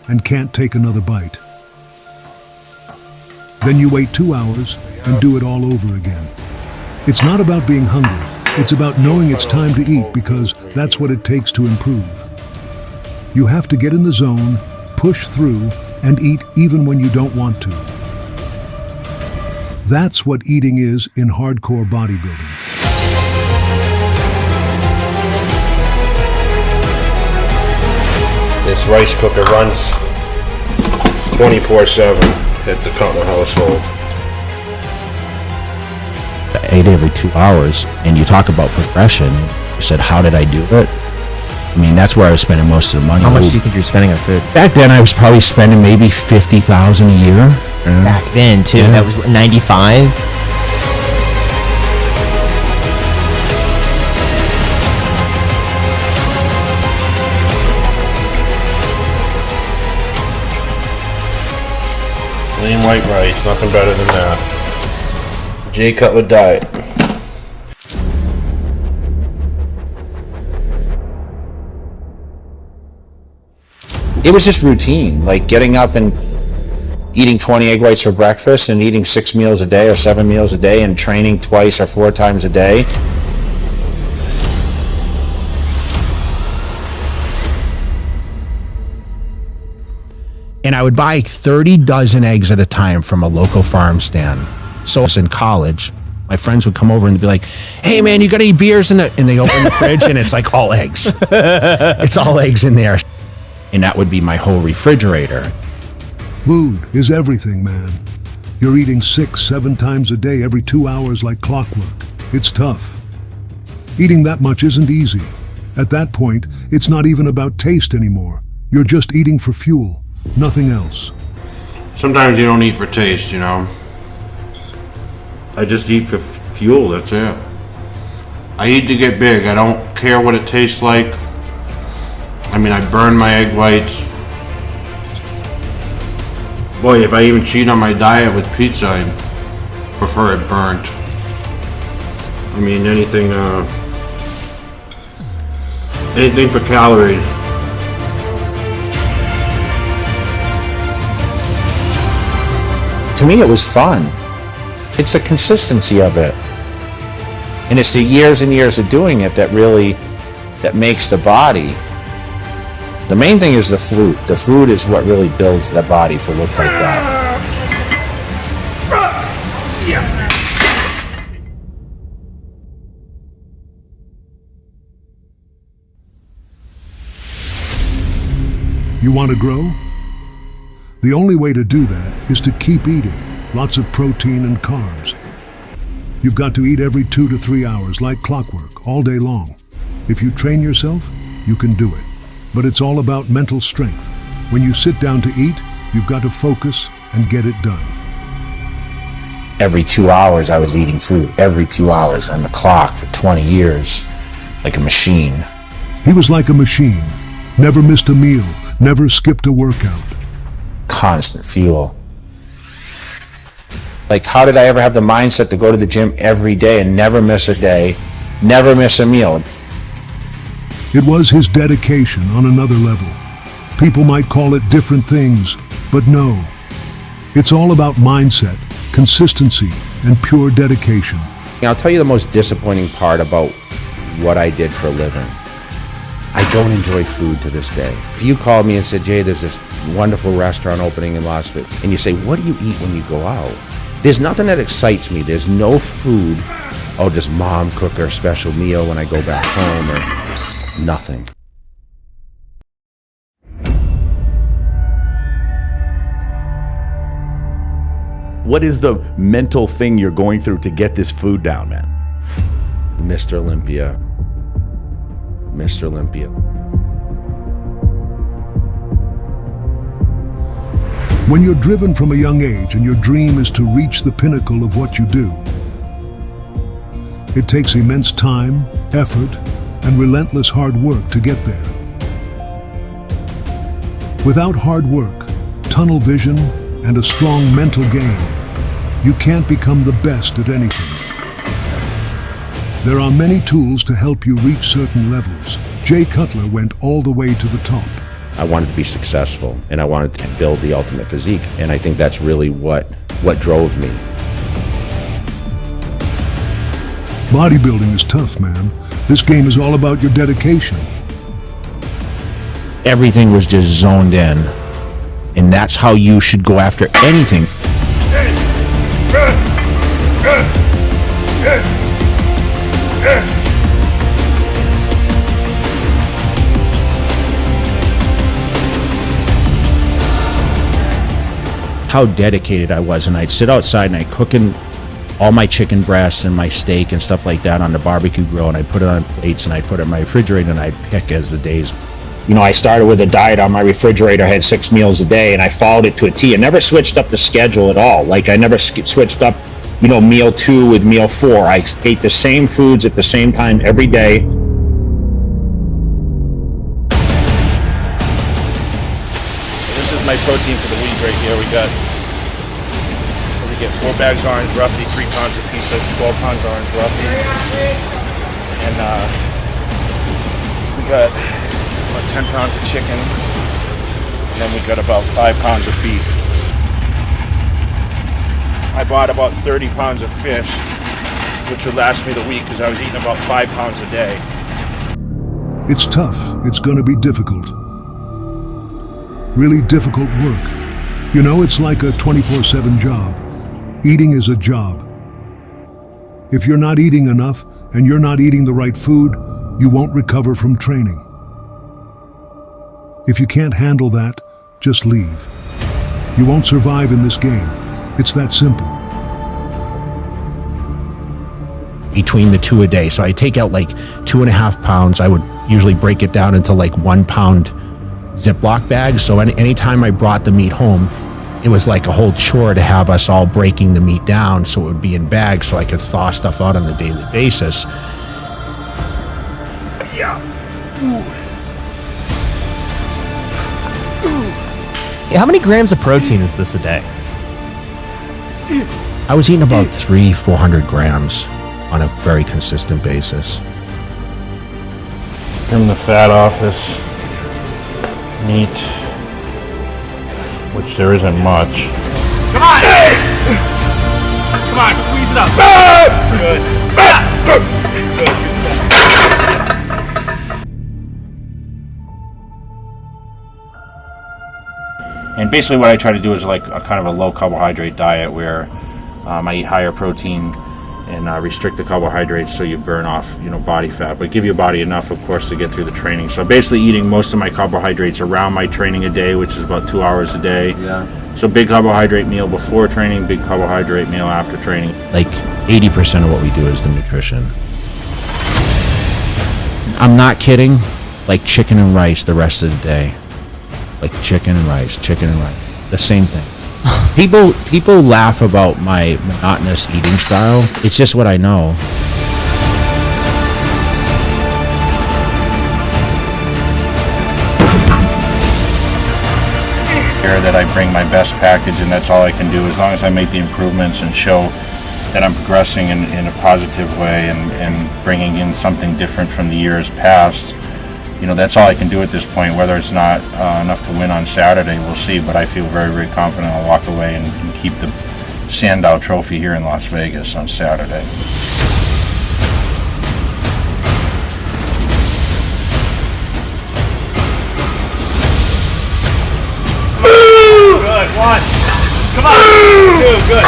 and can't take another bite. Then you wait 2 hours and do it all over again. It's not about being hungry. It's about knowing it's time to eat because that's what it takes to improve. You have to get in the zone, push through, and eat even when you don't want to. That's what eating is in hardcore bodybuilding. This rice cooker runs 24/7 at the Cutler household. I ate every 2 hours, and you talk about progression. You said, how did I do it? I mean, that's where I was spending most of the money. How much do you think you're spending on food? Back then, I was probably spending maybe $50,000 a year. Back then, too. Yeah. That was 95. Plain white rice, nothing better than that. Jay Cutler diet. It was just routine, like getting up and eating 20 egg whites for breakfast and eating 6 meals a day or 7 meals a day and training twice or 4 times a day. And I would buy 30 dozen eggs at a time from a local farm stand. So I was in college. My friends would come over and be like, hey man, you got any beers in it? And they open the fridge and it's like all eggs. It's all eggs in there. And that would be my whole refrigerator. Food is everything, man. You're eating 6-7 times a day every 2 hours like clockwork. It's tough. Eating that much isn't easy. At that point, it's not even about taste anymore. You're just eating for fuel, nothing else. Sometimes you don't eat for taste, you know. I just eat for fuel, that's it. I eat to get big. I don't care what it tastes like. I mean, I burn my egg whites. Boy, if I even cheat on my diet with pizza, I prefer it burnt. I mean, anything for calories. To me, it was fun. It's the consistency of it. And it's the years and years of doing it that makes the body. The main thing is the food. The food is what really builds the body to look like that. You want to grow? The only way to do that is to keep eating, lots of protein and carbs. You've got to eat every 2 to 3 hours like clockwork, all day long. If you train yourself, you can do it. But it's all about mental strength. When you sit down to eat, you've got to focus and get it done. Every 2 hours I was eating food, every 2 hours on the clock for 20 years, like a machine. He was like a machine, never missed a meal, never skipped a workout. Constant fuel. Like, how did I ever have the mindset to go to the gym every day and never miss a day, never miss a meal? It was his dedication on another level. People might call it different things, but no. It's all about mindset, consistency, and pure dedication. I'll tell you the most disappointing part about what I did for a living. I don't enjoy food to this day. If you called me and said, Jay, there's this wonderful restaurant opening in Las Vegas, and you say, what do you eat when you go out? There's nothing that excites me. There's no food. Oh, does mom cook her special meal when I go back home or nothing. What is the mental thing you're going through to get this food down, man? Mr. Olympia. Mr. Olympia. When you're driven from a young age and your dream is to reach the pinnacle of what you do, it takes immense time, effort, and relentless hard work to get there. Without hard work, tunnel vision, and a strong mental game, you can't become the best at anything. There are many tools to help you reach certain levels. Jay Cutler went all the way to the top. I wanted to be successful, and I wanted to build the ultimate physique. And I think that's really what drove me. Bodybuilding is tough, man. This game is all about your dedication. Everything was just zoned in, and that's how you should go after anything. How dedicated I was, and I'd sit outside and I'd cook in all my chicken breasts and my steak and stuff like that on the barbecue grill, and I'd put it on plates and I'd put it in my refrigerator, and I'd pick as the days. You know, I started with a diet on my refrigerator. I had 6 meals a day, and I followed it to a T. I never switched up the schedule at all. Like, I never switched up, you know, meal 2 with meal 4. I ate the same foods at the same time every day. This is my protein for the week right here. We get 4 bags orange, roughly 3 pounds of pizza, 12 pounds orange, roughly. And we got about 10 pounds of chicken, and then we got about 5 pounds of beef. I bought about 30 pounds of fish, which would last me the week because I was eating about 5 pounds a day. It's tough. It's going to be difficult. Really difficult work. You know, it's like a 24/7 job. Eating is a job. If you're not eating enough and you're not eating the right food, you won't recover from training. If you can't handle that, just leave. You won't survive in this game. It's that simple. Between the 2 a day. So I take out like 2.5 pounds. I would usually break it down into like 1 pound Ziploc bags. So anytime I brought the meat home, it was like a whole chore to have us all breaking the meat down so it would be in bags so I could thaw stuff out on a daily basis. Yeah. How many grams of protein is this a day? I was eating about 300-400 grams on a very consistent basis. Trim the fat off this meat, which there isn't much. Come on! Come on, squeeze it up. Good. Good. And basically what I try to do is like a kind of a low carbohydrate diet where I eat higher protein and restrict the carbohydrates so you burn off, you know, body fat, but give your body enough, of course, to get through the training. So basically eating most of my carbohydrates around my training a day, which is about 2 hours a day. Yeah. So big carbohydrate meal before training, big carbohydrate meal after training. Like 80% of what we do is the nutrition. I'm not kidding. Like chicken and rice the rest of the day. Like chicken and rice, the same thing. People laugh about my monotonous eating style. It's just what I know. That I bring my best package, and that's all I can do. As long as I make the improvements and show that I'm progressing in a positive way and bringing in something different from the years past, you know, that's all I can do at this point. Whether it's not enough to win on Saturday, we'll see, but I feel very, very confident I'll walk away and keep the Sandow Trophy here in Las Vegas on Saturday. Good, 1. Come on. 2, good.